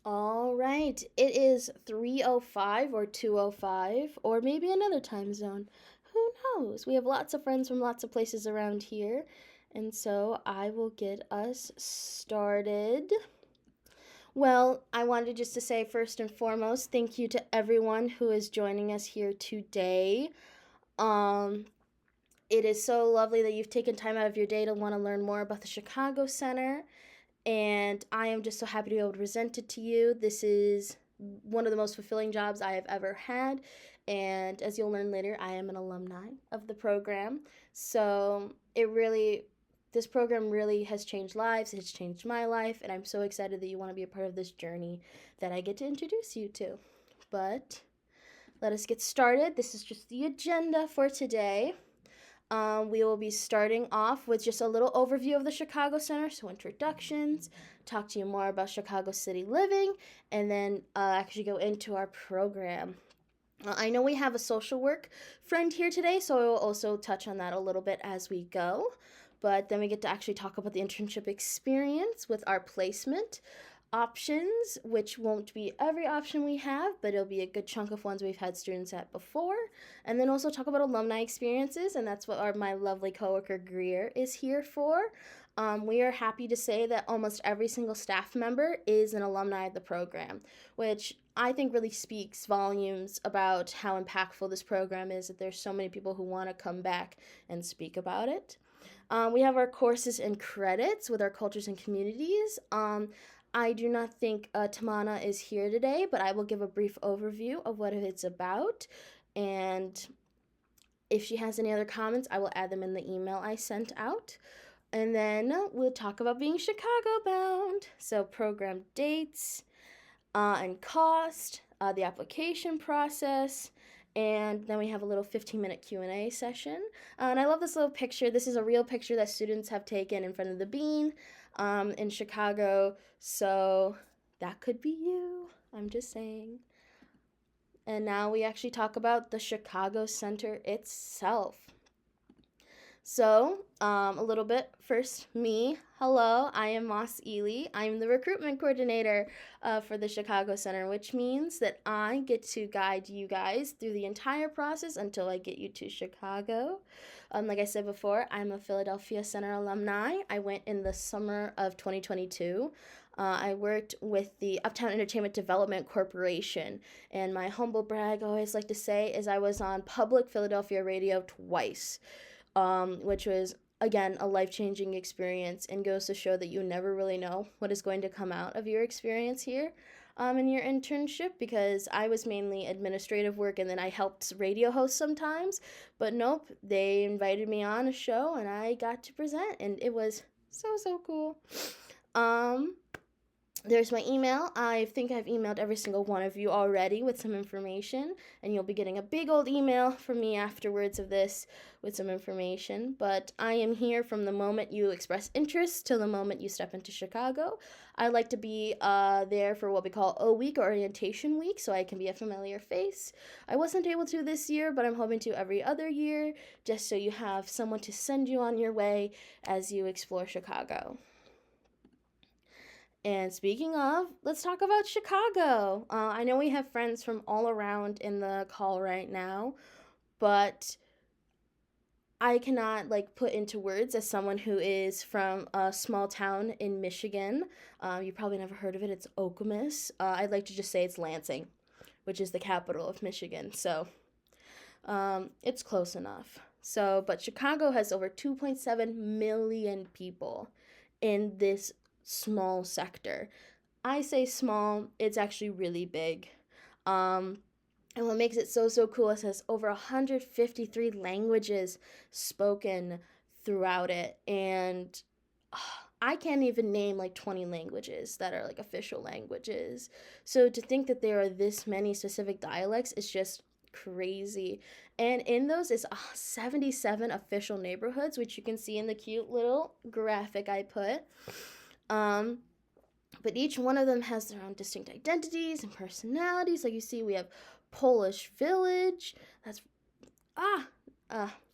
All right, it is 3:05 or 2:05 or maybe another time zone. Who knows? We have lots of friends from lots of places around here, and so I will get us started. Well, I wanted just to say first and foremost, thank you to everyone who is joining us here today. Um, it is so lovely that you've taken time out of your day to want to learn more about the Chicago Center, and I am just so happy to be able to present it to you. This is one of the most fulfilling jobs I have ever had, and as you'll learn later, I am an alumni of the program. So this program really has changed lives. It's changed my life, and I'm so excited that you want to be a part of this journey that I get to introduce you to. But let us get started. This is just the agenda for today. We will be starting off with just a little overview of the Chicago Center, so introductions, talk to you more about Chicago City living, and then actually go into our program. I know we have a social work friend here today, so I will also touch on that a little bit as we go. But then we get to actually talk about the internship experience with our placement options, which won't be every option we have, but it'll be a good chunk of ones we've had students at before. And then also talk about alumni experiences, and that's what my lovely coworker Greer is here for. We are happy to say that almost every single staff member is an alumni of the program, which I think really speaks volumes about how impactful this program is, that there's so many people who want to come back and speak about it. We have our courses and credits with our cultures and communities. I do not think Tamana is here today, but I will give a brief overview of what it's about. And if she has any other comments, I will add them in the email I sent out. And then we'll talk about being Chicago bound. So program dates and cost, the application process, and then we have a little 15-minute Q&A session. And I love this little picture. This is a real picture that students have taken in front of the Bean in Chicago. So that could be you. I'm just saying. And now we actually talk about the Chicago Center itself. So, a little bit first, me. Hello, I am Moss Ely. I'm the recruitment coordinator for the Chicago Center, which means that I get to guide you guys through the entire process until I get you to Chicago. Like I said before, I'm a Philadelphia Center alumni. I went in the summer of 2022. I worked with the Uptown Entertainment Development Corporation, and my humble brag I always like to say is I was on public Philadelphia radio twice. Which was, again, a life-changing experience and goes to show that you never really know what is going to come out of your experience here in your internship, because I was mainly administrative work and then I helped radio host sometimes. But nope, they invited me on a show and I got to present, and it was so cool. There's my email. I think I've emailed every single one of you already with some information, and you'll be getting a big old email from me afterwards of this with some information. But I am here from the moment you express interest till the moment you step into Chicago. I like to be there for what we call O week or orientation week, so I can be a familiar face. I wasn't able to this year, but I'm hoping to every other year, just so you have someone to send you on your way as you explore Chicago. And speaking of, let's talk about Chicago. I know we have friends from all around in the call right now, but I cannot put into words as someone who is from a small town in Michigan. You probably never heard of it. It's Okemos. I'd like to just say it's Lansing, which is the capital of Michigan. So it's close enough. But Chicago has over 2.7 million people in this small sector. I say small, it's actually really big. And what makes it so cool is it has over 153 languages spoken throughout it. And I can't even name 20 languages that are official languages. So to think that there are this many specific dialects is just crazy. And in those is 77 official neighborhoods, which you can see in the cute little graphic I put. But each one of them has their own distinct identities and personalities. Like you see, we have Polish Village.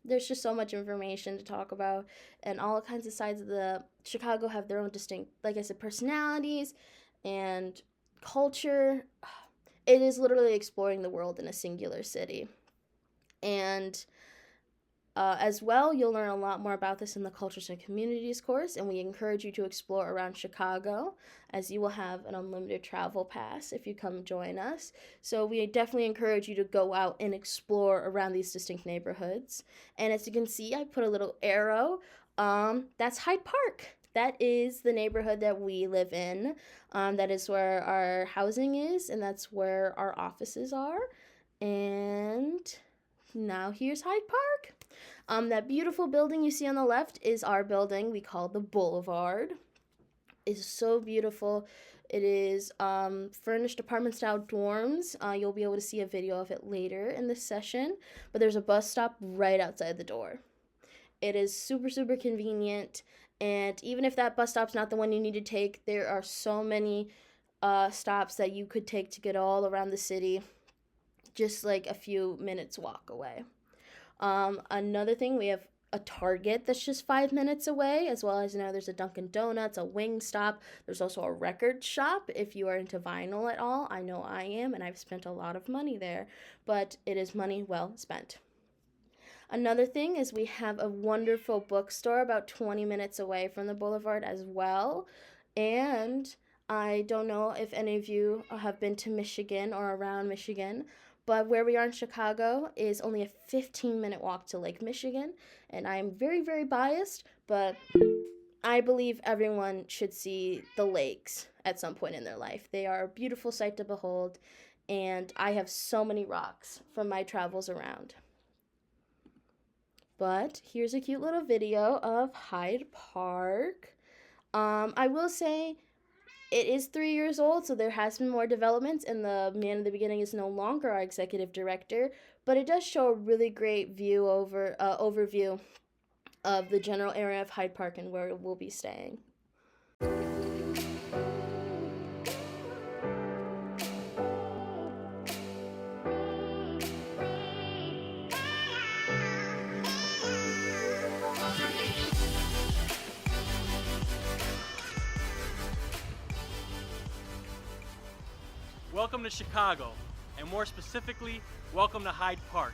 There's just so much information to talk about, and all kinds of sides of the Chicago have their own distinct, like I said, personalities and culture, it is literally exploring the world in a singular city. And as well, you'll learn a lot more about this in the Cultures and Communities course, and we encourage you to explore around Chicago, as you will have an unlimited travel pass if you come join us. So we definitely encourage you to go out and explore around these distinct neighborhoods. And as you can see, I put a little arrow. That's Hyde Park. That is the neighborhood that we live in. That is where our housing is, and that's where our offices are. And now here's Hyde Park. That beautiful building you see on the left is our building we call the Boulevard. It's so beautiful. It is furnished apartment-style dorms. You'll be able to see a video of it later in this session, but there's a bus stop right outside the door. It is super, super convenient, and even if that bus stop's not the one you need to take, there are so many stops that you could take to get all around the city, just like a few minutes walk away. Another thing, we have a Target that's just 5 minutes away, as well as, there's a Dunkin' Donuts, a Wingstop. There's also a record shop if you are into vinyl at all. I know I am, and I've spent a lot of money there, but it is money well spent. Another thing is we have a wonderful bookstore about 20 minutes away from the Boulevard as well, and I don't know if any of you have been to Michigan or around Michigan, but where we are in Chicago is only a 15-minute walk to Lake Michigan, and I am very, very biased, but I believe everyone should see the lakes at some point in their life. They are a beautiful sight to behold, and I have so many rocks from my travels around. But here's a cute little video of Hyde Park. I will say, it is 3 years old, so there has been more developments, and the man in the beginning is no longer our executive director, but it does show a really great overview of the general area of Hyde Park and where we'll be staying. Welcome to Chicago, and more specifically, welcome to Hyde Park.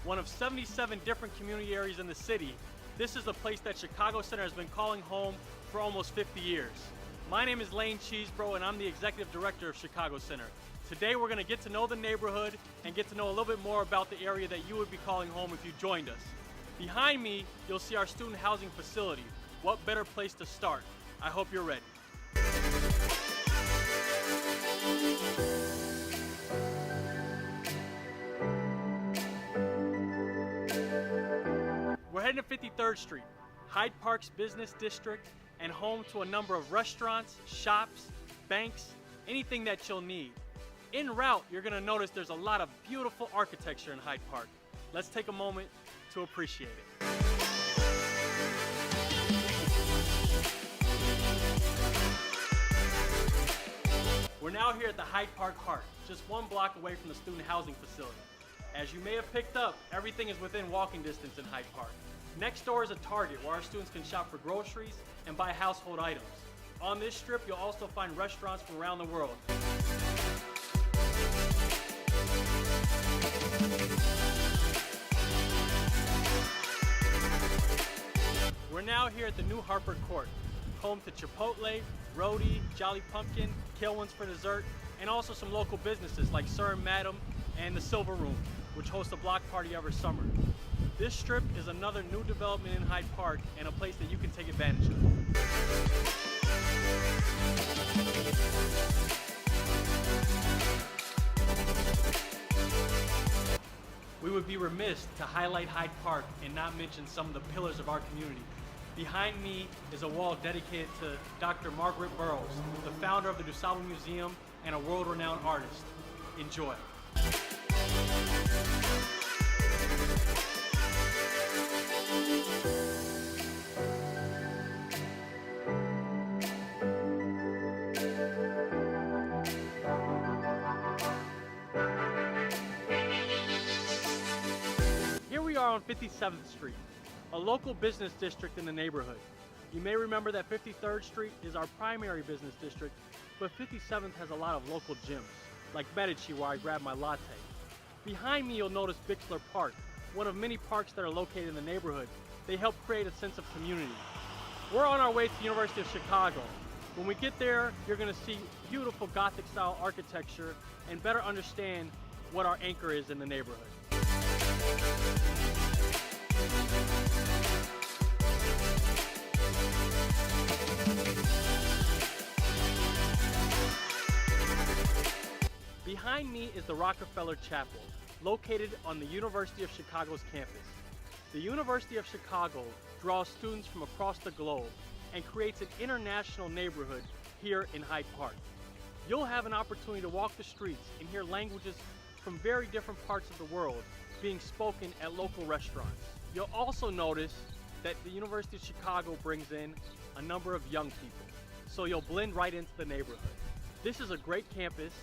One of 77 different community areas in the city, this is the place that Chicago Center has been calling home for almost 50 years. My name is Lane Cheesebro, and I'm the Executive Director of Chicago Center. Today we're going to get to know the neighborhood and get to know a little bit more about the area that you would be calling home if you joined us. Behind me, you'll see our student housing facility. What better place to start? I hope you're ready. We're heading to 53rd Street, Hyde Park's business district, and home to a number of restaurants, shops, banks, anything that you'll need. En route, you're going to notice there's a lot of beautiful architecture in Hyde Park. Let's take a moment to appreciate it. We're now here at the Hyde Park Heart, just 1 block away from the student housing facility. As you may have picked up, everything is within walking distance in Hyde Park. Next door is a Target where our students can shop for groceries and buy household items. On this strip, you'll also find restaurants from around the world. We're now here at the new Harper Court, home to Chipotle, Rhodey, Jolly Pumpkin, Kilwins for dessert, and also some local businesses like Sir and Madam and the Silver Room, which hosts a block party every summer. This strip is another new development in Hyde Park and a place that you can take advantage of. We would be remiss to highlight Hyde Park and not mention some of the pillars of our community. Behind me is a wall dedicated to Dr. Margaret Burroughs, the founder of the DuSable Museum and a world-renowned artist. Enjoy. Here we are on 57th Street, a local business district in the neighborhood. You may remember that 53rd Street is our primary business district, but 57th has a lot of local gyms, like Medici where I grab my latte. Behind me you'll notice Bixler Park, one of many parks that are located in the neighborhood. They help create a sense of community. We're on our way to the University of Chicago. When we get there, you're going to see beautiful Gothic style architecture and better understand what our anchor is in the neighborhood. Behind me is the Rockefeller Chapel, located on the University of Chicago's campus. The University of Chicago draws students from across the globe and creates an international neighborhood here in Hyde Park. You'll have an opportunity to walk the streets and hear languages from very different parts of the world being spoken at local restaurants. You'll also notice that the University of Chicago brings in a number of young people, so you'll blend right into the neighborhood. This is a great campus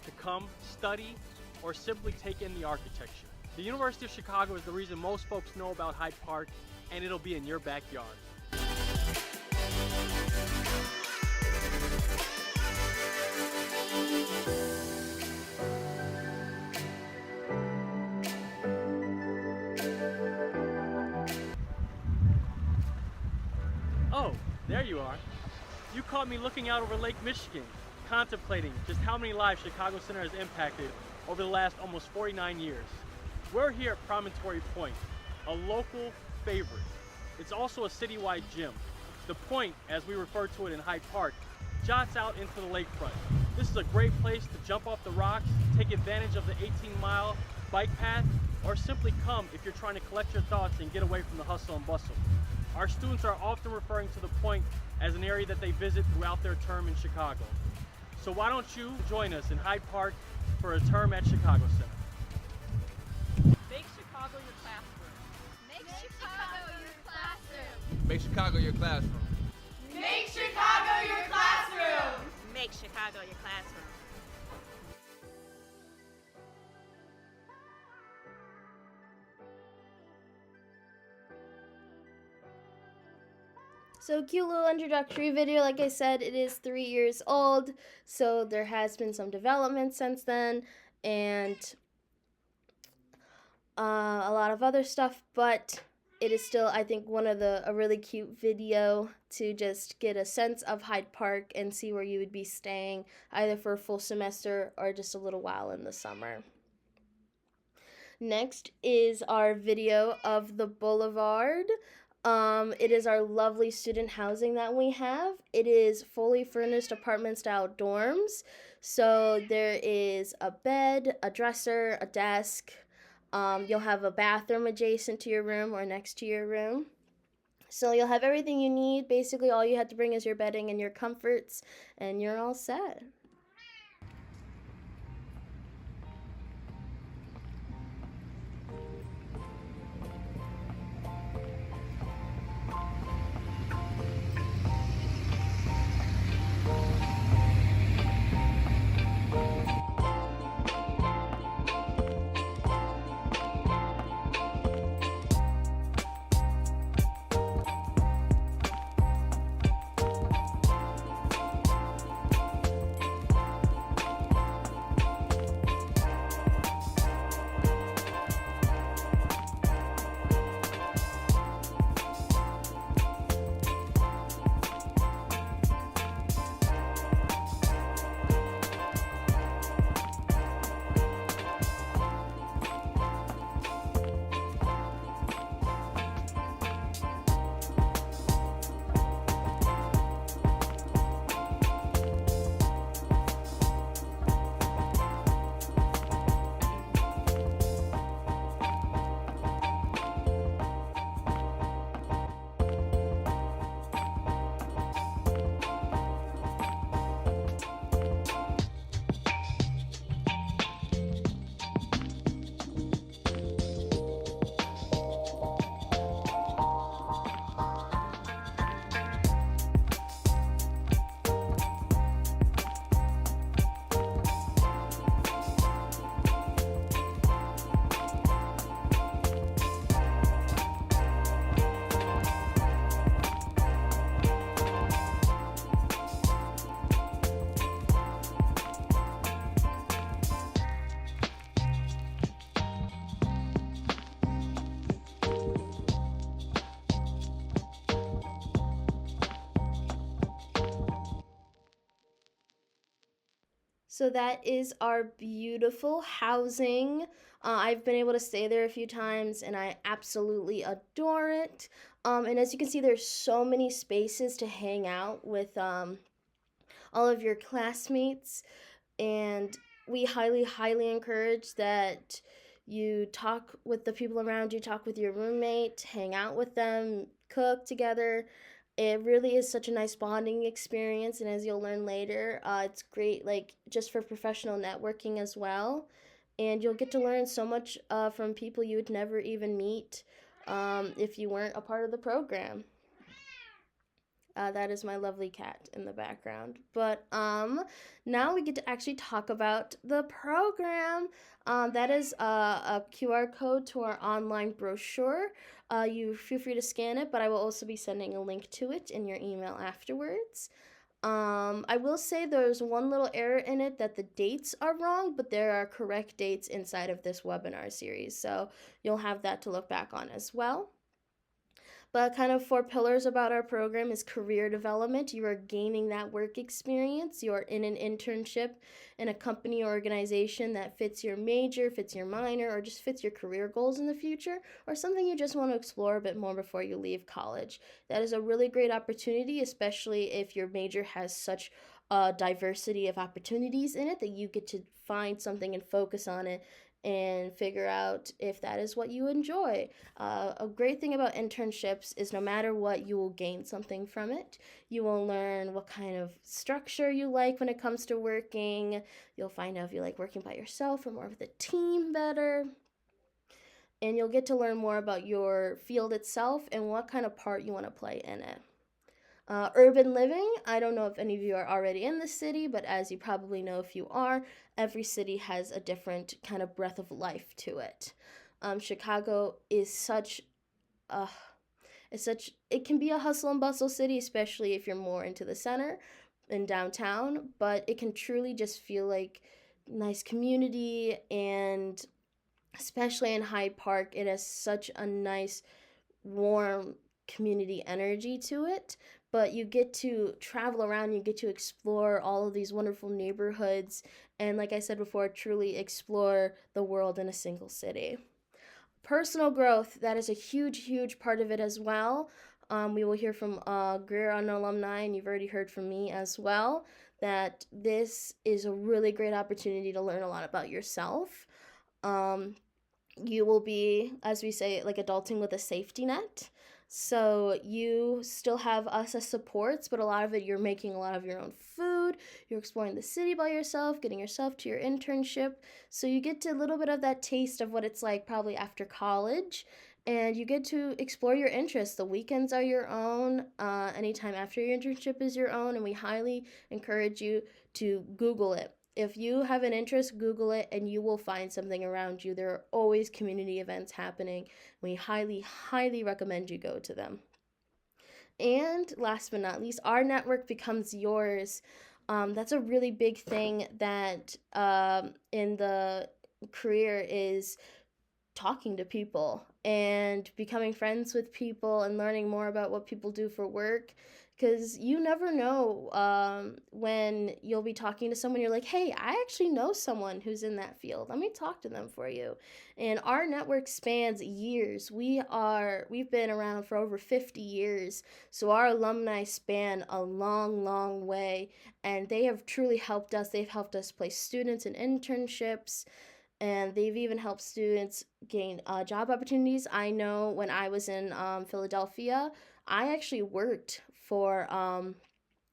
to come study or simply take in the architecture. The University of Chicago is the reason most folks know about Hyde Park, and it'll be in your backyard. Oh, there you are. You caught me looking out over Lake Michigan, contemplating just how many lives Chicago Center has impacted over the last almost 49 years. We're here at Promontory Point, a local favorite. It's also a citywide gym. The Point, as we refer to it in Hyde Park, jots out into the lakefront. This is a great place to jump off the rocks, take advantage of the 18-mile bike path, or simply come if you're trying to collect your thoughts and get away from the hustle and bustle. Our students are often referring to the Point as an area that they visit throughout their term in Chicago. So why don't you join us in Hyde Park for a term at Chicago Center? Make Chicago your classroom. Make Chicago your classroom. Make Chicago your classroom. Make Chicago your classroom! Make Chicago your classroom. So cute little introductory video. Like I said, it is 3 years old, so there has been some development since then, and a lot of other stuff, but it is still, I think, a really cute video to just get a sense of Hyde Park and see where you would be staying, either for a full semester or just a little while in the summer. Next is our video of the Boulevard. It is our lovely student housing that we have. It is fully furnished apartment-style dorms. So there is a bed, a dresser, a desk. You'll have a bathroom adjacent to your room or next to your room. So you'll have everything you need. Basically, all you have to bring is your bedding and your comforts, and you're all set. So that is our beautiful housing. I've been able to stay there a few times and I absolutely adore it. And as you can see, there's so many spaces to hang out with all of your classmates. And we highly, highly encourage that you talk with the people around you, talk with your roommate, hang out with them, cook together. It really is such a nice bonding experience, and as you'll learn later, it's great, like just for professional networking as well. And you'll get to learn so much from people you would never even meet if you weren't a part of the program. That is my lovely cat in the background. But now we get to actually talk about the program. That is a QR code to our online brochure. You feel free to scan it, but I will also be sending a link to it in your email afterwards. I will say there's one little error in it that the dates are wrong, but there are correct dates inside of this webinar series. So you'll have that to look back on as well. But kind of 4 pillars about our program is career development. You are gaining that work experience. You are in an internship in a company or organization that fits your major, fits your minor, or just fits your career goals in the future, or something you just want to explore a bit more before you leave college. That is a really great opportunity, especially if your major has such a diversity of opportunities in it that you get to find something and focus on it and figure out if that is what you enjoy. A great thing about internships is no matter what, you will gain something from it. You will learn what kind of structure you like when it comes to working. You'll find out if you like working by yourself or more with a team better. And you'll get to learn more about your field itself and what kind of part you want to play in it. Urban living, I don't know if any of you are already in the city, but as you probably know if you are, every city has a different kind of breath of life to it. Chicago is it can be a hustle and bustle city, especially if you're more into the center and downtown, but it can truly just feel like nice community, and especially in Hyde Park, it has such a nice, warm community energy to it. But you get to travel around, you get to explore all of these wonderful neighborhoods, and like I said before, truly explore the world in a single city. Personal growth, that is a huge, huge part of it as well. We will hear from Greer on alumni, and you've already heard from me as well, that this is a really great opportunity to learn a lot about yourself. You will be, as we say, like adulting with a safety net. So you still have us as supports, but a lot of it, you're making a lot of your own food, you're exploring the city by yourself, getting yourself to your internship. So you get to a little bit of that taste of what it's like probably after college, and you get to explore your interests. The weekends are your own, anytime after your internship is your own, and we highly encourage you to Google it. If you have an interest, Google it and you will find something around you. There are always community events happening. We highly, highly recommend you go to them. And last but not least, our network becomes yours. That's a really big thing that in the career is talking to people and becoming friends with people and learning more about what people do for work. Because you never know when you'll be talking to someone, you're like, hey, I actually know someone who's in that field. Let me talk to them for you. And our network spans years. We've been around for over 50 years. So our alumni span a long, long way. And they have truly helped us. They've helped us place students in internships. And they've even helped students gain job opportunities. I know when I was in Philadelphia, I actually worked for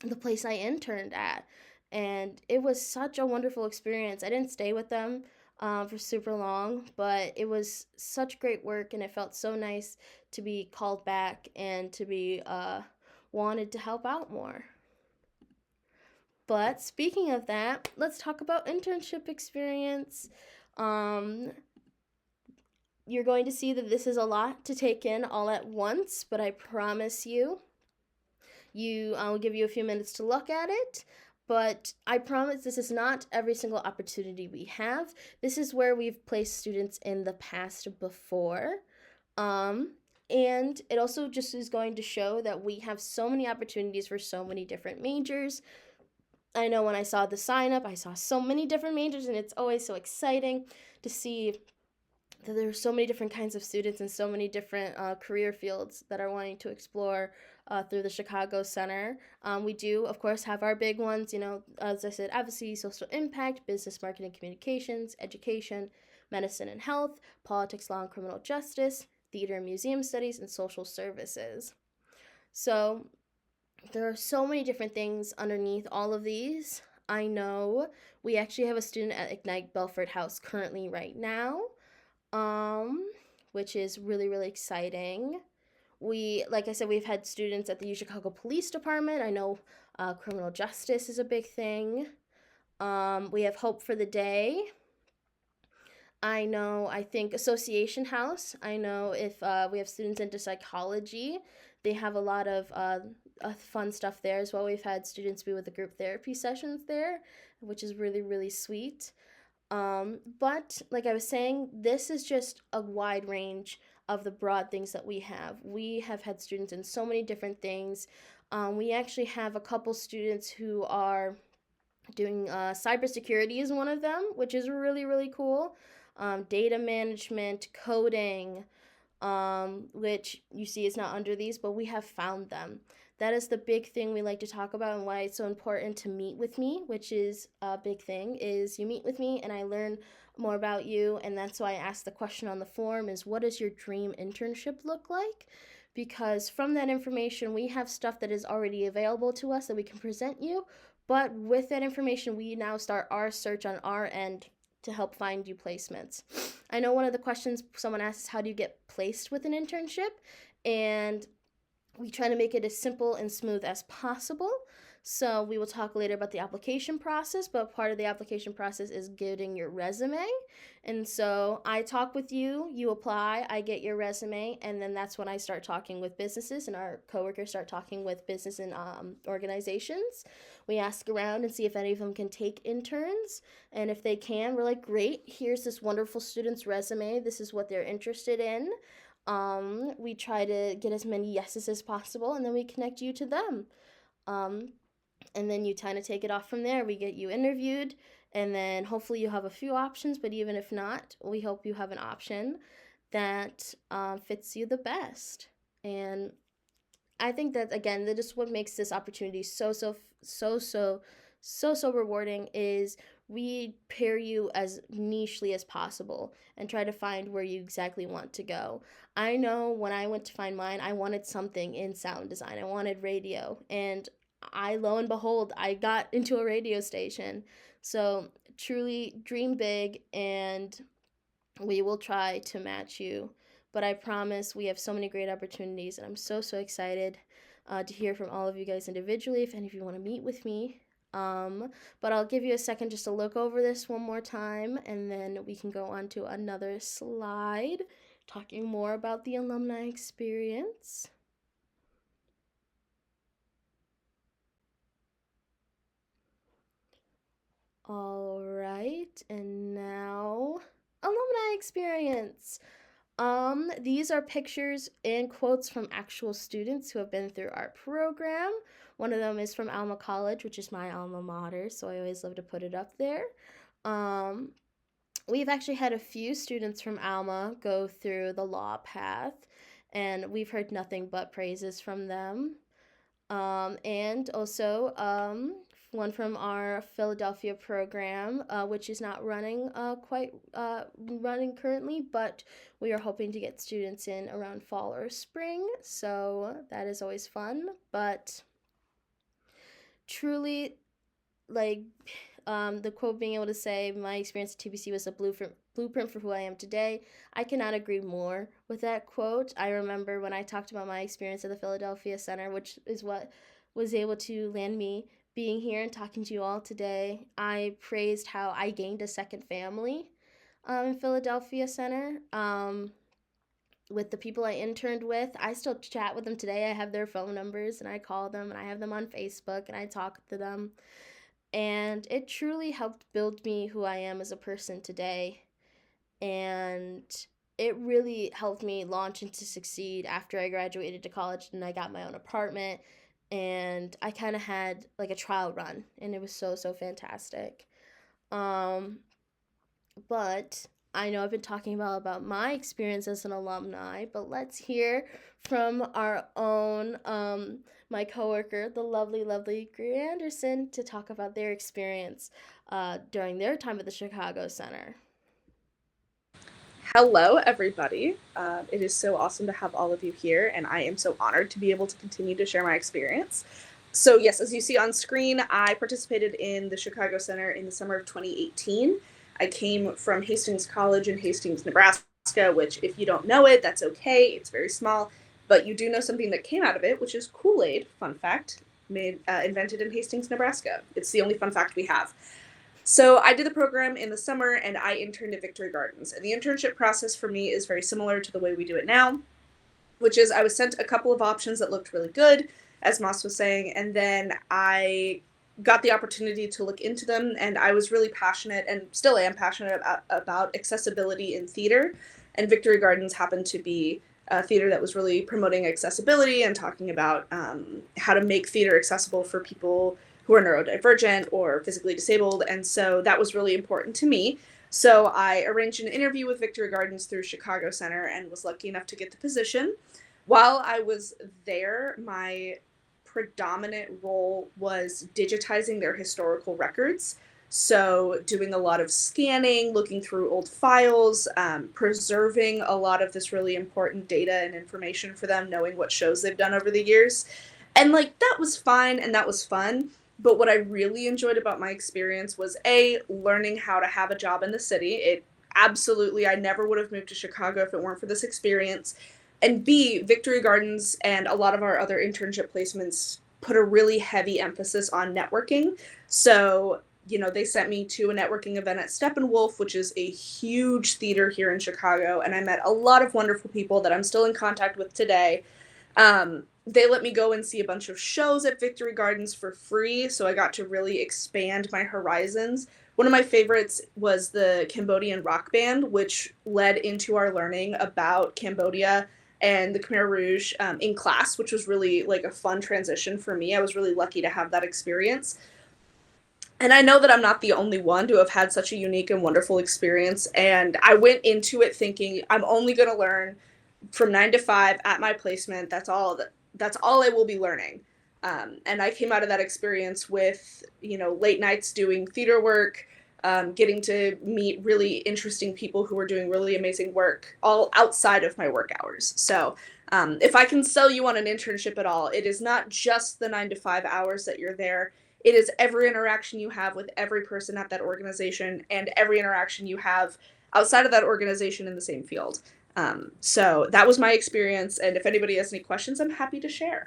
the place I interned at, and it was such a wonderful experience. I didn't stay with them for super long, but it was such great work, and it felt so nice to be called back and to be wanted to help out more. But speaking of that, let's talk about internship experience. You're going to see that this is a lot to take in all at once, but I promise you, I'll give you a few minutes to look at it, but I promise this is not every single opportunity we have. This is where we've placed students in the past before. And it also just is going to show that we have so many opportunities for so many different majors. I know when I saw the sign up, I saw so many different majors, and it's always so exciting to see that there are so many different kinds of students and so many different career fields that are wanting to explore through the Chicago Center. We do, of course, have our big ones, as I said, advocacy, social impact, business, marketing, communications, education, medicine and health, politics, law, and criminal justice, theater and museum studies, and social services. So there are so many different things underneath all of these. I know we actually have a student at Ignite Belford House currently right now, which is really, really exciting. Like I said, we've had students at the Chicago Police Department. I know criminal justice is a big thing. We have Hope for the Day. I think Association House. I know if we have students into psychology, they have a lot of fun stuff there as well. We've had students be with the group therapy sessions there, which is really, really sweet. But like I was saying, this is just a wide range of the broad things that we have. We have had students in so many different things. We actually have a couple students who are doing cybersecurity is one of them, which is really, really cool. Data management, coding, which you see is not under these, but we have found them. That is the big thing we like to talk about, and why it's so important to meet with me, which is a big thing, is you meet with me and I learn more about you. And that's why I asked the question on the form is, what does your dream internship look like? Because from that information, we have stuff that is already available to us that we can present you. But with that information, we now start our search on our end to help find you placements. I know one of the questions someone asks is, how do you get placed with an internship? And we try to make it as simple and smooth as possible. So we will talk later about the application process, but part of the application process is getting your resume. And so I talk with you, you apply, I get your resume, and then that's when I start talking with businesses, and our coworkers start talking with business and organizations. We ask around and see if any of them can take interns, and if they can, we're like, great, here's this wonderful student's resume, this is what they're interested in. We try to get as many yeses as possible, and then we connect you to them. And then you kind of take it off from there. We get you interviewed, and then hopefully you have a few options, but even if not, we hope you have an option that fits you the best. And I think that, again, that is what makes this opportunity so rewarding, is we pair you as nichely as possible and try to find where you exactly want to go. I know when I went to find mine, I wanted something in sound design. I wanted radio, and lo and behold, I got into a radio station. So truly dream big, and we will try to match you. But I promise we have so many great opportunities, and I'm so excited to hear from all of you guys individually if any of you want to meet with me. But I'll give you a second just to look over this one more time, and then we can go on to another slide talking more about the alumni experience. All right, and now alumni experience. These are pictures and quotes from actual students who have been through our program. One of them is from Alma College, which is my alma mater, so I always love to put it up there. We've actually had a few students from Alma go through the law path, and we've heard nothing but praises from them. And also, one from our Philadelphia program, which is not running running currently, but we are hoping to get students in around fall or spring, so that is always fun. But truly, like, the quote being able to say, my experience at TBC was a blueprint for who I am today. I cannot agree more with that quote. I remember when I talked about my experience at the Philadelphia Center, which is what was able to land me being here and talking to you all today. I praised how I gained a second family in Philadelphia Center. With the people I interned with, I still chat with them today. I have their phone numbers, and I call them, and I have them on Facebook, and I talk to them. And it truly helped build me who I am as a person today. And it really helped me launch and to succeed after I graduated to college and I got my own apartment. and I kind of had like a trial run, and it was so fantastic. Um, but I know I've been talking about my experience as an alumni, but let's hear from our own my coworker, the lovely Greer Anderson, to talk about their experience during their time at the Chicago Center. Hello, everybody. It is so awesome to have all of you here, and I am so honored to be able to continue to share my experience. So yes, as you see on screen, I participated in the Chicago Center in the summer of 2018. I came from Hastings College in Hastings, Nebraska, which if you don't know it, that's okay. It's very small, but you do know something that came out of it, which is Kool-Aid, fun fact, invented in Hastings, Nebraska. It's the only fun fact we have. So I did the program in the summer, and I interned at Victory Gardens. And the internship process for me is very similar to the way we do it now, which is I was sent a couple of options that looked really good, as Moss was saying, and then I got the opportunity to look into them, and I was really passionate, and still am passionate about accessibility in theater. And Victory Gardens happened to be a theater that was really promoting accessibility and talking about how to make theater accessible for people who are neurodivergent or physically disabled, and so that was really important to me. So I arranged an interview with Victory Gardens through Chicago Center and was lucky enough to get the position. While I was there, my predominant role was digitizing their historical records. So doing a lot of scanning, looking through old files, preserving a lot of this really important data and information for them, knowing what shows they've done over the years. And like, that was fine and that was fun. But what I really enjoyed about my experience was A, learning how to have a job in the city. It absolutely, I never would have moved to Chicago if it weren't for this experience. And B, Victory Gardens and a lot of our other internship placements put a really heavy emphasis on networking. So, you know, they sent me to a networking event at Steppenwolf, which is a huge theater here in Chicago. And I met a lot of wonderful people that I'm still in contact with today. They let me go and see a bunch of shows at Victory Gardens for free, so I got to really expand my horizons. One of my favorites was the Cambodian rock band, which led into our learning about Cambodia and the Khmer Rouge in class, which was really like a fun transition for me. I was really lucky to have that experience. And I know that I'm not the only one to have had such a unique and wonderful experience, and I went into it thinking I'm only going to learn from 9 to 5 at my placement. That's all I will be learning. And I came out of that experience with, you know, late nights doing theater work, getting to meet really interesting people who are doing really amazing work all outside of my work hours. So if I can sell you on an internship at all, it is not just the 9 to 5 hours that you're there. It is every interaction you have with every person at that organization and every interaction you have outside of that organization in the same field. So that was my experience, and if anybody has any questions, I'm happy to share.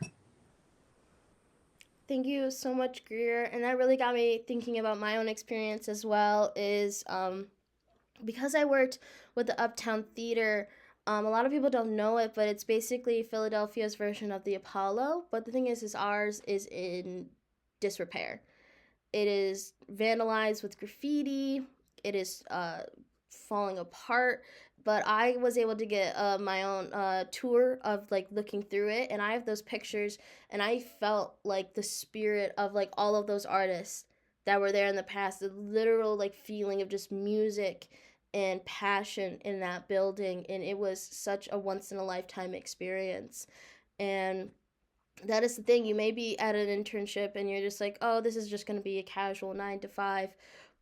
Thank you so much, Greer. And that really got me thinking about my own experience as well, is because I worked with the Uptown Theater, a lot of people don't know it, but it's basically Philadelphia's version of the Apollo. But the thing is ours is in disrepair. It is vandalized with graffiti. It is falling apart. But I was able to get my own tour of like looking through it, and I have those pictures, and I felt like the spirit of like all of those artists that were there in the past, the literal like feeling of just music and passion in that building, and it was such a once in a lifetime experience. And that is the thing, you may be at an internship and you're just like, oh, this is just going to be a casual 9 to 5,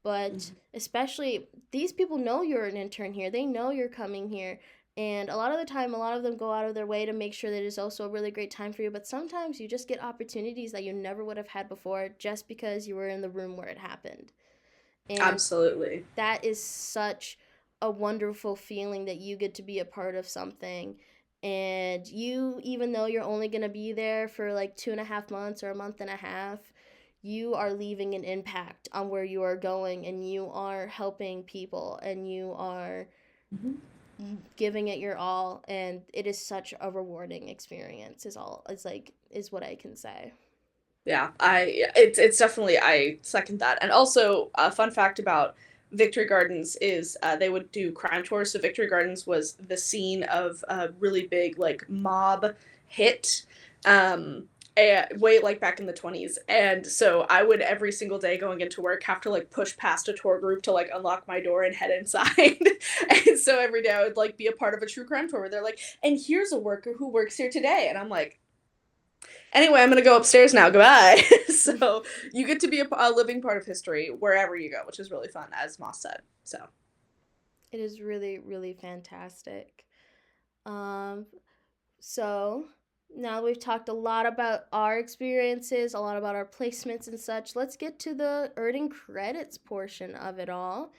but especially these people know you're an intern here, they know you're coming here, and a lot of the time a lot of them go out of their way to make sure that it's also a really great time for you. But sometimes you just get opportunities that you never would have had before just because you were in the room where it happened. And absolutely, that is such a wonderful feeling that you get to be a part of something. And you, even though you're only going to be there for like 2.5 months or a month and a half, you are leaving an impact on where you are going, and you are helping people, and you are giving it your all, and it is such a rewarding experience is what I can say. Yeah, it's definitely, I second that. And also a fun fact about Victory Gardens is they would do crime tours. So Victory Gardens was the scene of a really big like mob hit. and way like back in the 20s. And so I would every single day going into work have to like push past a tour group to like unlock my door and head inside. And so every day I would like be a part of a true crime tour where they're like, and here's a worker who works here today. And I'm like, anyway, I'm gonna go upstairs now. Goodbye. So you get to be a living part of history wherever you go, which is really fun, as Moss said. So It is really, really fantastic. So now we've talked a lot about our experiences, a lot about our placements and such. Let's get to the earning credits portion of it all.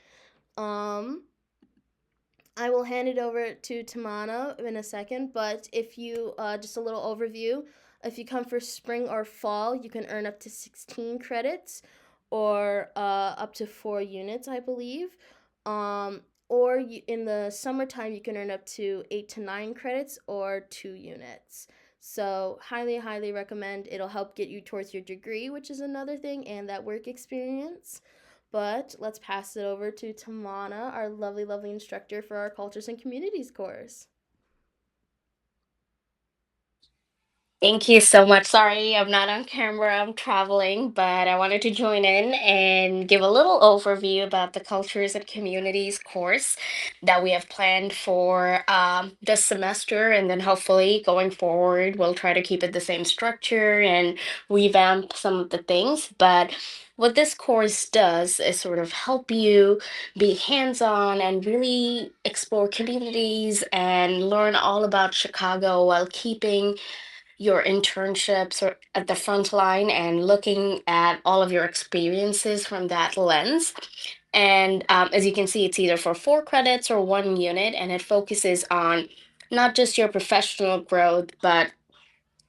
I will hand it over to Tamana in a second, but if you, just a little overview, if you come for spring or fall, you can earn up to 16 credits or up to 4 units, I believe. Or in the summertime, you can earn up to 8 to 9 credits or 2 units. So highly, highly recommend. It'll help get you towards your degree, which is another thing, and that work experience. But let's pass it over to Tamana, our lovely, lovely instructor for our Cultures and Communities course. Thank you so much. Sorry, I'm not on camera. I'm traveling, but I wanted to join in and give a little overview about the Cultures and Communities course that we have planned for this semester. And then hopefully going forward, we'll try to keep it the same structure and revamp some of the things. But what this course does is sort of help you be hands-on and really explore communities and learn all about Chicago while keeping your internships or at the front line and looking at all of your experiences from that lens. And as you can see, it's either for 4 credits or 1 unit, and it focuses on not just your professional growth, but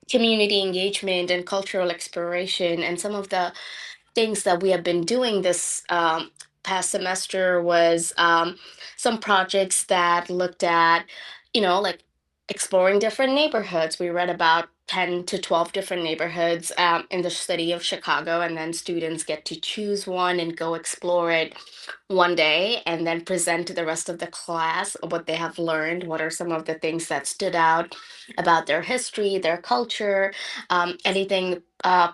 community engagement and cultural exploration. And some of the things that we have been doing this past semester was some projects that looked at, like exploring different neighborhoods. We read about 10 to 12 different neighborhoods in the city of Chicago, and then students get to choose one and go explore it one day and then present to the rest of the class what they have learned, what are some of the things that stood out about their history, their culture, anything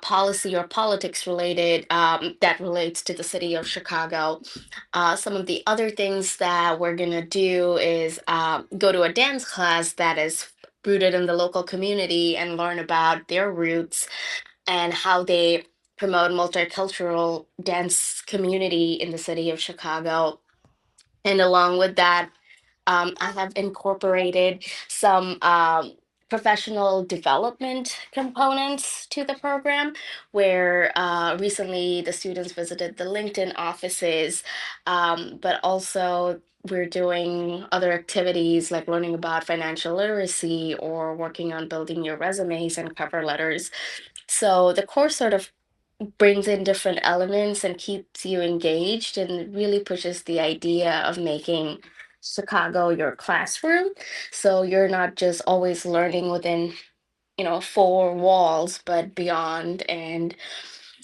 policy or politics related that relates to the city of Chicago. Some of the other things that we're going to do is go to a dance class that is rooted in the local community and learn about their roots and how they promote multicultural dance community in the city of Chicago. And along with that, I have incorporated some professional development components to the program, where recently the students visited the LinkedIn offices, but also we're doing other activities like learning about financial literacy or working on building your resumes and cover letters. So the course sort of brings in different elements and keeps you engaged and really pushes the idea of making Chicago your classroom. So you're not just always learning within, 4 walls, but beyond. And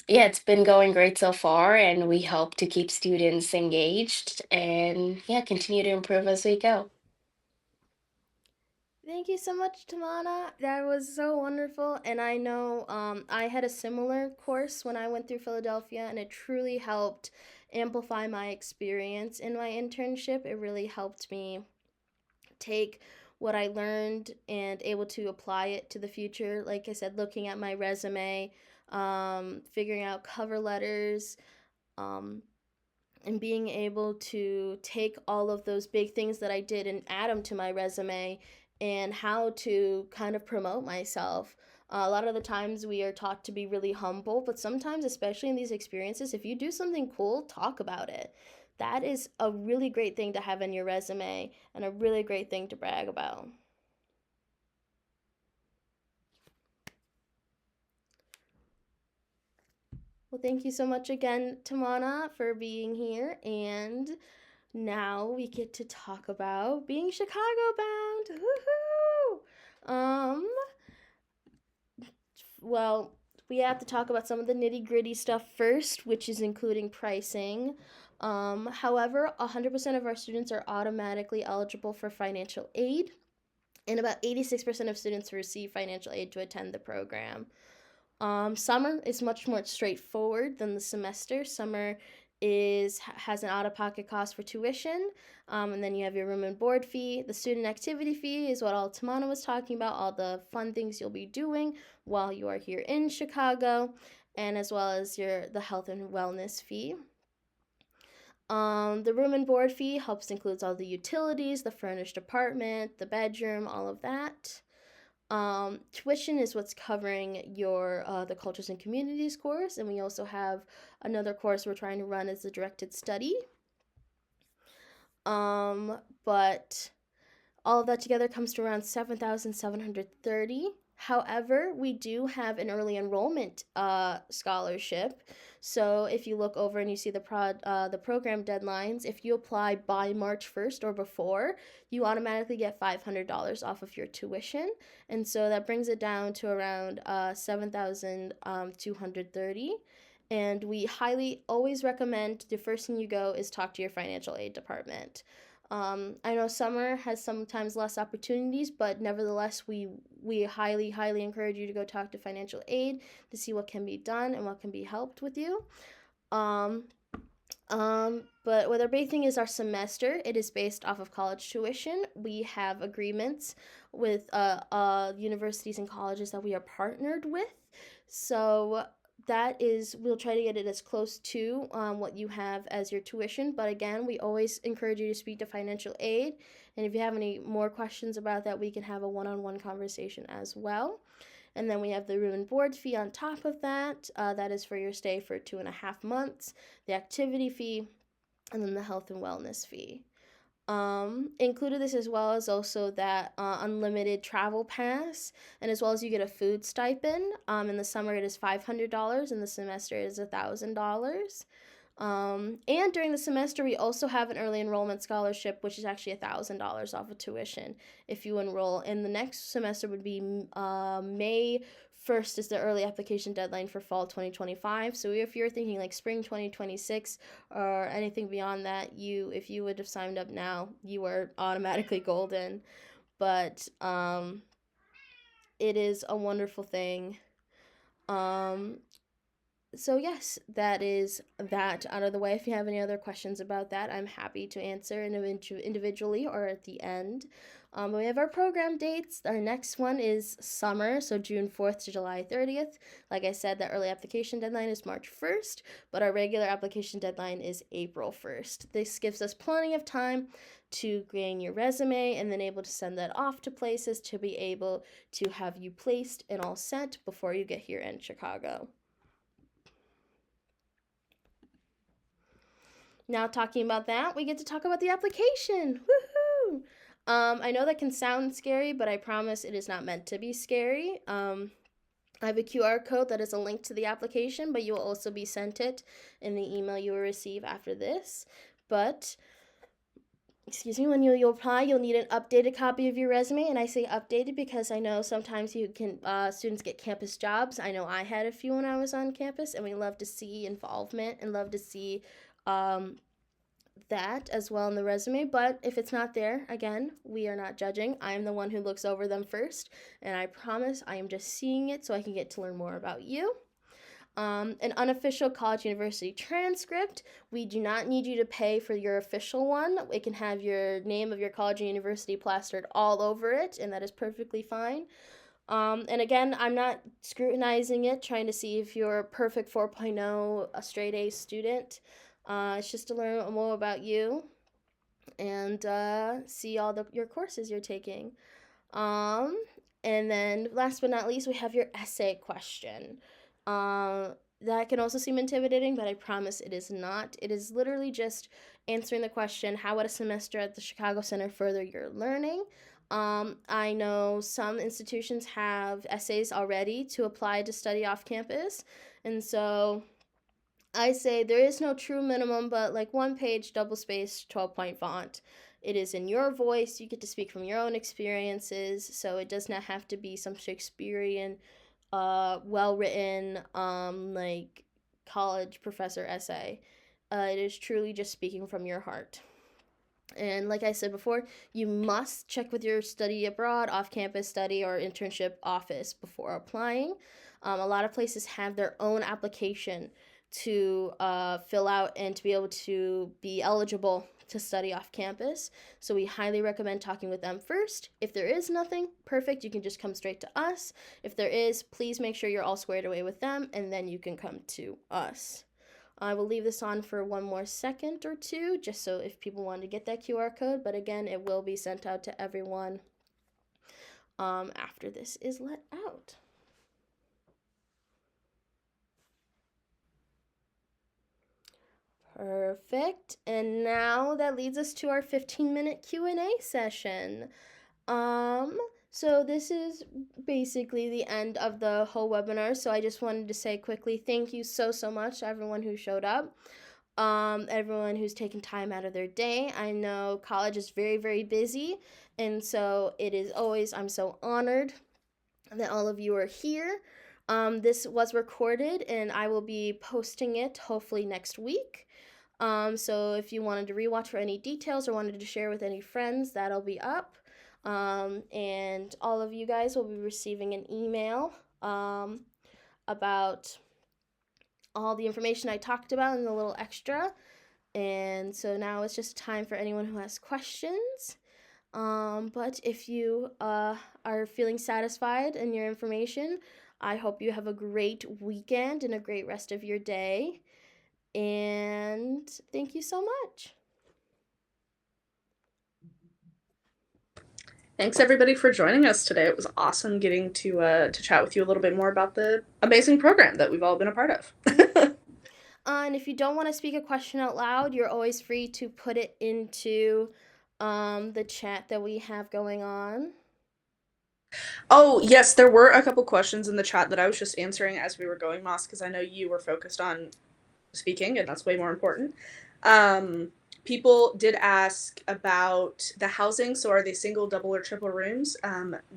yeah, it's been going great so far, and we hope to keep students engaged and yeah, continue to improve as we go. Thank you so much, Tamana. That was so wonderful. And I know I had a similar course when I went through Philadelphia, and it truly helped amplify my experience in my internship. It really helped me take what I learned and able to apply it to the future. Like I said, looking at my resume, figuring out cover letters, um, and being able to take all of those big things that I did and add them to my resume and how to kind of promote myself. A lot of the times we are taught to be really humble, but sometimes, especially in these experiences, if you do something cool, talk about it. That is a really great thing to have in your resume and a really great thing to brag about. Well, thank you so much again, Tamana, for being here. And now we get to talk about being Chicago bound. Woohoo! Well, we have to talk about some of the nitty gritty stuff first, which is including pricing. However, 100% of our students are automatically eligible for financial aid, and about 86% of students receive financial aid to attend the program. Summer is much more straightforward than the semester. Summer has an out-of-pocket cost for tuition, and then you have your room and board fee. The student activity fee is what Altamana was talking about, all the fun things you'll be doing while you are here in Chicago, and as well as the health and wellness fee. The room and board fee includes all the utilities, the furnished apartment, the bedroom, all of that. Tuition is what's covering your the Cultures and Communities course, and we also have another course we're trying to run as a directed study. But all of that together comes to around $7,730. However, we do have an early enrollment scholarship. So if you look over and you see the program deadlines, if you apply by March 1st or before, you automatically get $500 off of your tuition. And so that brings it down to around $7,230. And we highly always recommend the first thing you go is talk to your financial aid department. I know summer has sometimes less opportunities, but nevertheless, we highly, highly encourage you to go talk to financial aid to see what can be done and what can be helped with you. But what our big thing is our semester. It is based off of college tuition. We have agreements with universities and colleges that we are partnered with. So we'll try to get it as close to what you have as your tuition. But again, we always encourage you to speak to financial aid. And if you have any more questions about that, we can have a one-on-one conversation as well. And then we have the room and board fee on top of that. That is for your stay for 2.5 months, the activity fee, and then the health and wellness fee. Included this as well as also that unlimited travel pass, and as well as you get a food stipend. In the summer it is $500, in the semester it is $1,000. And during the semester we also have an early enrollment scholarship, which is actually $1,000 off of tuition if you enroll. And the next semester would be May 1st is the early application deadline for fall 2025. So if you're thinking like spring 2026 or anything beyond that, if you would have signed up now, you are automatically golden. But it is a wonderful thing. So yes, that is that out of the way. If you have any other questions about that, I'm happy to answer individually or at the end. We have our program dates. Our next one is summer, so June 4th to July 30th. Like I said, the early application deadline is March 1st, but our regular application deadline is April 1st. This gives us plenty of time to gain your resume and then able to send that off to places to be able to have you placed and all set before you get here in Chicago. Now talking about that, we get to talk about the application. Woohoo! I know that can sound scary, but I promise it is not meant to be scary. I have a QR code that is a link to the application, but you will also be sent it in the email you will receive after this. But, when you apply, you'll need an updated copy of your resume, and I say updated because I know sometimes students get campus jobs. I know I had a few when I was on campus, and we love to see involvement and love to see that as well in the resume. But if it's not there, again, we are not judging. I am the one who looks over them first, and I promise I am just seeing it so I can get to learn more about you. An unofficial college university transcript. We do not need you to pay for your official one. It can have your name of your college and university plastered all over it, and that is perfectly fine. And again, I'm not scrutinizing it, trying to see if you're a perfect 4.0, a straight A student. It's just to learn more about you and see all your courses you're taking. And then last but not least, we have your essay question. That can also seem intimidating, but I promise it is not. It is literally just answering the question, how would a semester at the Chicago Center further your learning? I know some institutions have essays already to apply to study off campus, and so I say there is no true minimum, but like 1 page, double-spaced, 12-point font. It is in your voice. You get to speak from your own experiences, so it does not have to be some Shakespearean, well-written, like college professor essay. It is truly just speaking from your heart. And like I said before, you must check with your study abroad, off-campus study, or internship office before applying. A lot of places have their own application to fill out and to be able to be eligible to study off campus. So we highly recommend talking with them first. If there is nothing, perfect, you can just come straight to us. If there is, please make sure you're all squared away with them, and then you can come to us. I will leave this on for one more second or two, just so if people want to get that QR code, but again, it will be sent out to everyone after this is let out. Perfect. And now that leads us to our 15-minute Q&A session. So this is basically the end of the whole webinar. So I just wanted to say quickly, thank you so much to everyone who showed up. Everyone who's taken time out of their day. I know college is very, very busy. And so it is always, I'm so honored that all of you are here. This was recorded and I will be posting it hopefully next week. So if you wanted to rewatch for any details or wanted to share with any friends, that'll be up. And all of you guys will be receiving an email about all the information I talked about and a little extra. And so now it's just time for anyone who has questions. But if you are feeling satisfied in your information, I hope you have a great weekend and a great rest of your day. And thank you so much. Thanks everybody for joining us today. It was awesome getting to chat with you a little bit more about the amazing program that we've all been a part of. And if you don't want to speak a question out loud, you're always free to put it into the chat that we have going on. Oh, yes, there were a couple questions in the chat that I was just answering as we were going, Moss, because I know you were focused on speaking, and that's way more important. People did ask about the housing. So are they single, double, or triple rooms?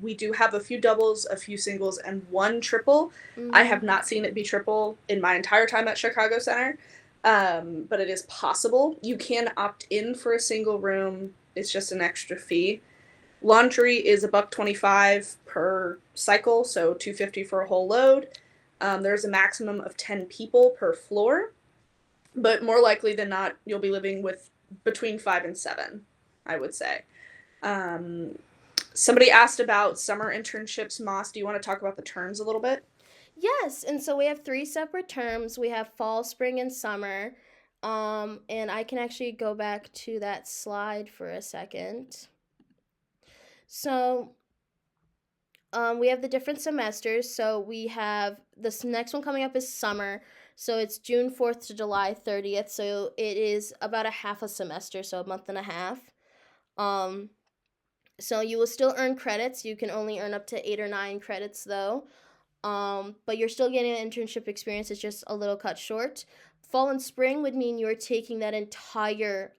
We do have a few doubles, a few singles, and one triple. I have not seen it be triple in my entire time at Chicago Center, but it is possible. You can opt in for a single room. It's just an extra fee. Laundry is $125 per cycle, so $250 for a whole load. There's a maximum of 10 people per floor, but more likely than not, you'll be living with between 5 and 7, I would say. Somebody asked about summer internships. Moss, do you want to talk about the terms a little bit? Yes, and so we have 3 separate terms. We have fall, spring, and summer. And I can actually go back to that slide for a second. So we have the different semesters. So we have this next one coming up is summer. So it's June 4th to July 30th. So it is about a half a semester, so a month and a half. So you will still earn credits. You can only earn up to 8 or 9 credits though. But you're still getting an internship experience. It's just a little cut short. Fall and spring would mean you're taking that entire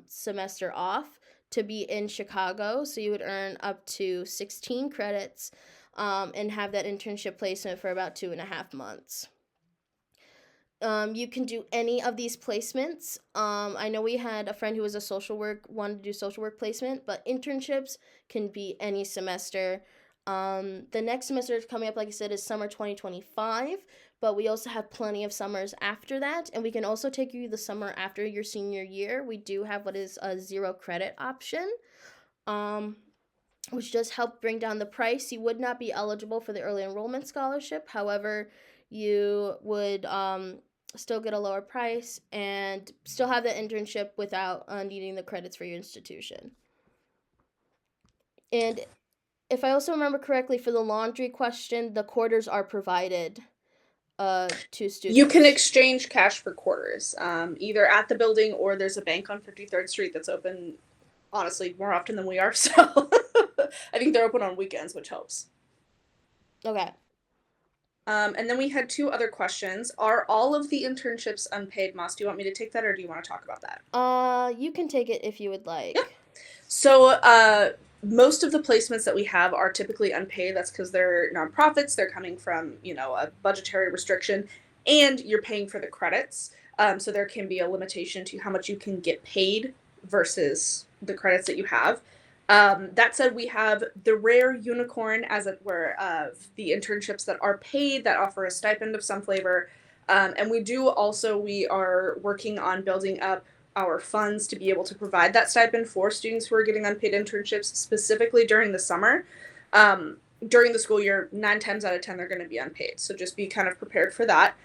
semester off to be in Chicago. So you would earn up to 16 credits and have that internship placement for about 2.5 months. You can do any of these placements. I know we had a friend who was wanted to do social work placement, but internships can be any semester. The next semester coming up, like I said, is summer 2025, but we also have plenty of summers after that, and we can also take you the summer after your senior year. We do have what is a 0 credit option, which does help bring down the price. You would not be eligible for the early enrollment scholarship. However, you would still get a lower price and still have the internship without needing the credits for your institution. And if I also remember correctly, for the laundry question, the quarters are provided to students. You can exchange cash for quarters, either at the building or there's a bank on 53rd Street that's open, honestly, more often than we are. So I think they're open on weekends, which helps. Okay. And then we had 2 other questions. Are all of the internships unpaid, Moss? Do you want me to take that or do you want to talk about that? You can take it if you would like. Yeah. So most of the placements that we have are typically unpaid. That's because they're nonprofits. They're coming from, a budgetary restriction, and you're paying for the credits. So there can be a limitation to how much you can get paid versus the credits that you have. That said, we have the rare unicorn, as it were, of the internships that are paid, that offer a stipend of some flavor. And we are working on building up our funds to be able to provide that stipend for students who are getting unpaid internships, specifically during the summer. During the school year, 9 times out of 10, they're going to be unpaid. So just be kind of prepared for that.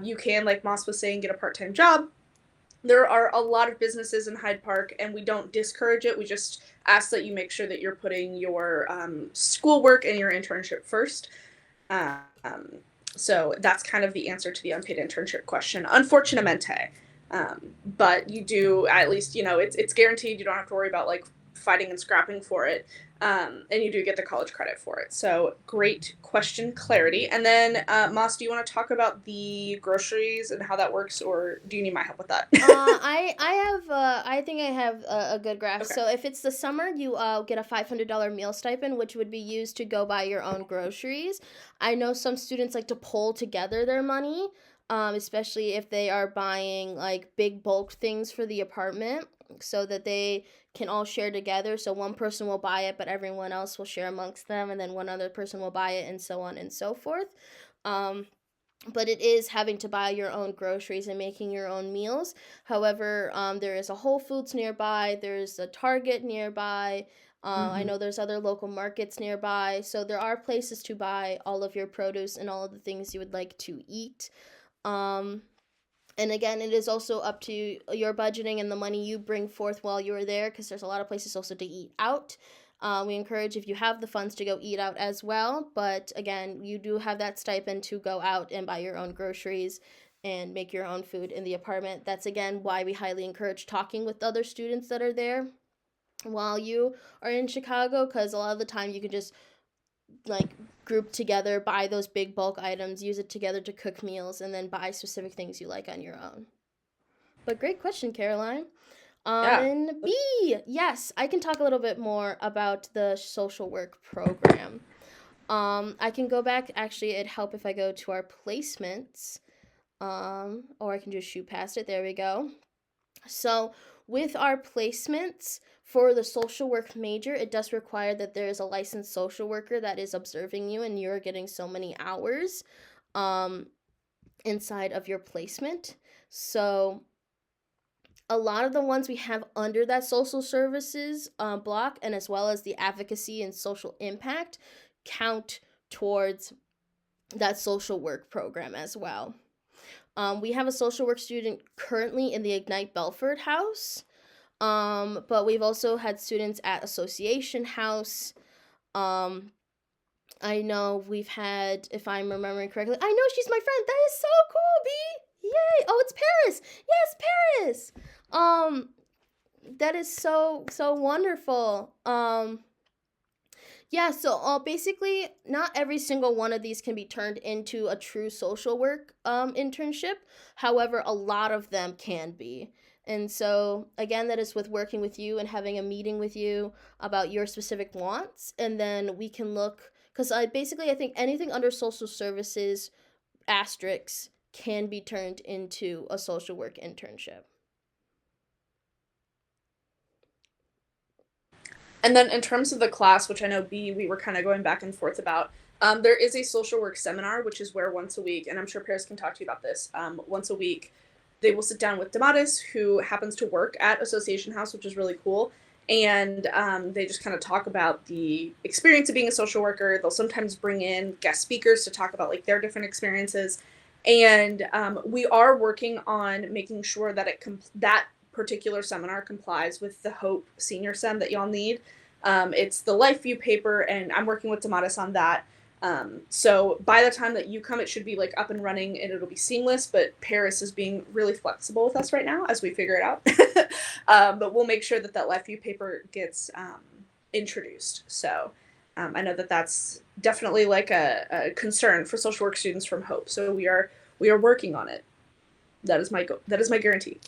You can, like Moss was saying, get a part-time job. There are a lot of businesses in Hyde Park, and we don't discourage it. We just ask that you make sure that you're putting your schoolwork and your internship first. So that's kind of the answer to the unpaid internship question. Unfortunatamente. But you do, at least, it's guaranteed. You don't have to worry about like fighting and scrapping for it. And you do get the college credit for it. So great question, clarity. And then, Moss, do you want to talk about the groceries and how that works, or do you need my help with that? I think I have a good graph. Okay. So if it's the summer, you get a $500 meal stipend, which would be used to go buy your own groceries. I know some students like to pull together their money, especially if they are buying like big bulk things for the apartment, so that they can all share together. So one person will buy it, but everyone else will share amongst them, and then one other person will buy it, and so on and so forth. But it is having to buy your own groceries and making your own meals. However, there is a Whole Foods nearby, there's a Target nearby. I know there's other local markets nearby. So there are places to buy all of your produce and all of the things you would like to eat. And again, it is also up to your budgeting and the money you bring forth while you're there, because there's a lot of places also to eat out. We encourage, if you have the funds, to go eat out as well. But again, you do have that stipend to go out and buy your own groceries and make your own food in the apartment. That's, again, why we highly encourage talking with other students that are there while you are in Chicago, because a lot of the time you can just like group together, buy those big bulk items, use it together to cook meals, and then buy specific things you like on your own. But great question, Caroline. And B, yes, I can talk a little bit more about the social work program. I can go back, actually, it'd help if I go to our placements, or I can just shoot past it. There we go. So with our placements for the social work major, it does require that there is a licensed social worker that is observing you, and you're getting so many hours inside of your placement. So a lot of the ones we have under that social services block, and as well as the advocacy and social impact, count towards that social work program as well. We have a social work student currently in the Ignite Belford House, but we've also had students at Association House. I know we've had, if I'm remembering correctly, I know she's my friend. That is so cool, B. Yay! Oh, it's Paris. Yes, Paris. That is so wonderful. Yeah, so basically, not every single one of these can be turned into a true social work internship. However, a lot of them can be. And so, again, that is with working with you and having a meeting with you about your specific wants. And then we can look, because I think anything under social services asterisks can be turned into a social work internship. And then in terms of the class, which I know B, we were kind of going back and forth about, there is a social work seminar, which is where once a week, and I'm sure Paris can talk to you about this, once a week, they will sit down with Damaris, who happens to work at Association House, which is really cool. And they just kind of talk about the experience of being a social worker. They'll sometimes bring in guest speakers to talk about like their different experiences. And we are working on making sure that that particular seminar complies with the HOPE Senior Sem that y'all need. It's the Life View paper, and I'm working with Damaris on that. So by the time that you come, it should be like up and running and it'll be seamless, but Paris is being really flexible with us right now as we figure it out. But we'll make sure that Life View paper gets introduced. So I know that that's definitely like a concern for social work students from HOPE. So we are working on it. That is my guarantee.